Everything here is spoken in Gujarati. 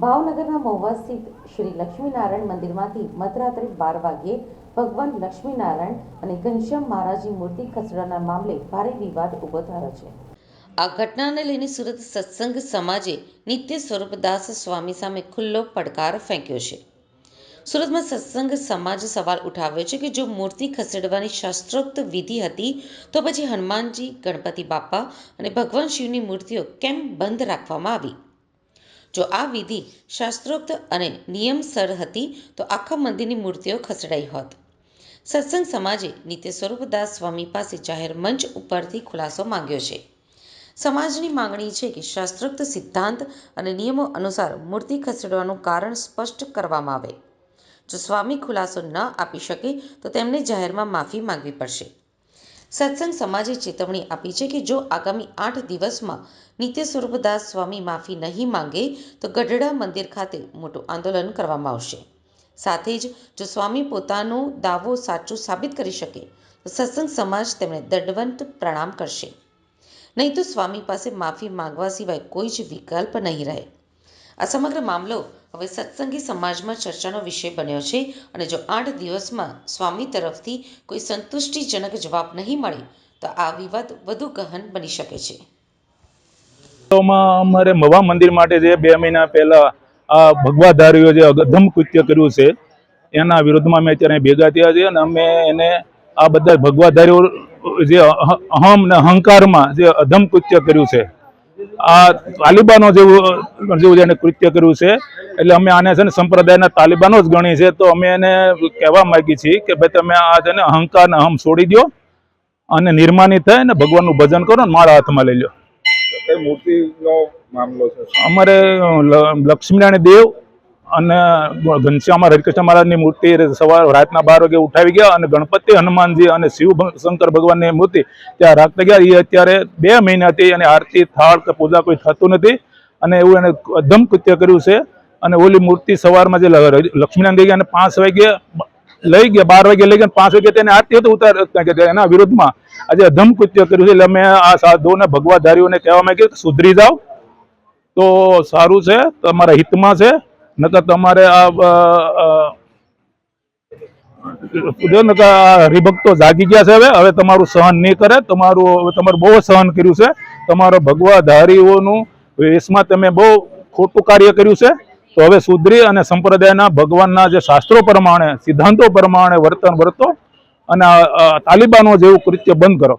ભાવનગરના મહુવા સ્થિત શ્રી લક્ષ્મીનારાયણ મંદિરમાંથી મધરાત્રે 12 વાગ્યે ભગવાન લક્ષ્મીનારાયણ અને ઘનશ્યામ મહારાજની મૂર્તિ ખસેડવાના મામલે ભારે વિવાદ ઊભો થયો છે। આ ઘટનાને લઈને સુરત સત્સંગ સમાજે નિત્ય સ્વરૂપદાસ સ્વામી સામે ખુલ્લો પડકાર ફેંક્યો છે। સુરતમાં સત્સંગ સમાજ સવાલ ઉઠાવ્યો છે કે જો મૂર્તિ ખસેડવાની શાસ્ત્રોક્ત વિધિ હતી તો પછી હનુમાનજી, ગણપતિ બાપા અને ભગવાન શિવની મૂર્તિઓ કેમ બંધ રાખવામાં આવી? જો આ વિધિ શાસ્ત્રોક્ત અને નિયમસર હતી તો આખા મંદિરની મૂર્તિઓ ખસેડાઈ હોત। સત્સંગ સમાજે નિત્ય સ્વરૂપદાસ સ્વામી પાસે જાહેર મંચ ઉપરથી ખુલાસો માંગ્યો છે। સમાજની માંગણી છે કે શાસ્ત્રોક્ત સિદ્ધાંત અને નિયમો અનુસાર મૂર્તિ ખસેડવાનું કારણ સ્પષ્ટ કરવામાં આવે। જો સ્વામી ખુલાસો ન આપી શકે તો તેમને જાહેરમાં માફી માંગવી પડશે। સત્સંગ સમાજે ચેતવણી આપી છે કે જો આગામી 8 દિવસમાં નિત્ય સ્વરૂપદાસ સ્વામી માફી નહીં માંગે તો ગઢડા મંદિર ખાતે મોટું આંદોલન કરવામાં આવશે। સાથે જ જો સ્વામી પોતાનો દાવો સાચો સાબિત કરી શકે તો સત્સંગ સમાજ તેમને દંડવત પ્રણામ કરશે, નહીં તો સ્વામી પાસે માફી માંગવા સિવાય કોઈ જ વિકલ્પ નહીં રહે। આ સમગ્ર મામલો હવે સત્સંગી સમાજમાં ચર્ચાનો વિષય બન્યો છે અને જો 8 દિવસમાં સ્વામી તરફથી કોઈ સંતુષ્ટિજનક જવાબ નહીં મળે તો આ વિવાદ વધુ ગહન બની શકે છે। અમારે મવા મંદિર માટે જે 2 મહિના પહેલા આ ભગવાધારીઓ જે અધમ કૃત્ય કર્યું છે એના વિરોધમાં અમે અત્યારે ભેગા થયા છીએ અને અમે એને આ બધા ભગવાધારીઓ જે અહમ ને અહંકારમાં જે અધમ કૃત્ય કર્યું છે, આ તાલિબાનો જેવું એને કૃત્ય કર્યું છે, એટલે અમે આને છે ને સંપ્રદાયના તાલિબાનો જ ગણી છે। તો અમે એને કહેવા માંગીએ છીએ કે ભાઈ તમે આ છે ને અહંકાર ને અહમ છોડી દો અને નિર્માની થાય ને ભગવાનનું ભજન કરો ને માળા હાથમાં લઈ લો। મૂર્તિનો મામલો છે અમારે લક્ષ્મીનારાયણ દેવ અને ઘનશ્યામ હરિકૃષ્ણ મહારાજની મૂર્તિ સવાર રાતના 12 વાગે ઉઠાવી ગયા અને ગણપતિ, હનુમાનજી અને શિવ શંકર ભગવાનની મૂર્તિ ત્યાં રાખતા ગયા। એ અત્યારે 2 મહિનાથી અને આરતી, થાળ કે પૂજા કોઈ થતું નથી અને એવું એને અધમ કૃત્ય કર્યું છે। અને ઓલી મૂર્તિ સવારમાં જે લક્ષ્મીનારાયણ ગઈ ગયા અને 5 વાગે લઈ ગયા, 12 વાગે લઈ ગયા, 5 વાગે તેને આરતી તો ઉતાર એના વિરોધમાં આજે અધમ કૃત્ય કર્યું છે। એટલે અમે આ સાધુઓને ભગવાધારીઓને કહેવા માંગીએ કે સુધરી જાઓ તો સારું છે, તમારા હિતમાં છે, નકર તમારે હરિભક્તો જાગી ગયા છે, હવે તમારું સહન નહીં કરે, તમારું બહુ સહન કર્યું છે, તમારો ભગવાધારીઓનું વેશમાં તમે બહુ ખોટું કાર્ય કર્યું છે, તો હવે સુધરી અને સંપ્રદાયના ભગવાનના જે શાસ્ત્રો પ્રમાણે, સિદ્ધાંતો પ્રમાણે વર્તન વર્તો અને તાલિબાનો જેવું કૃત્ય બંધ કરો।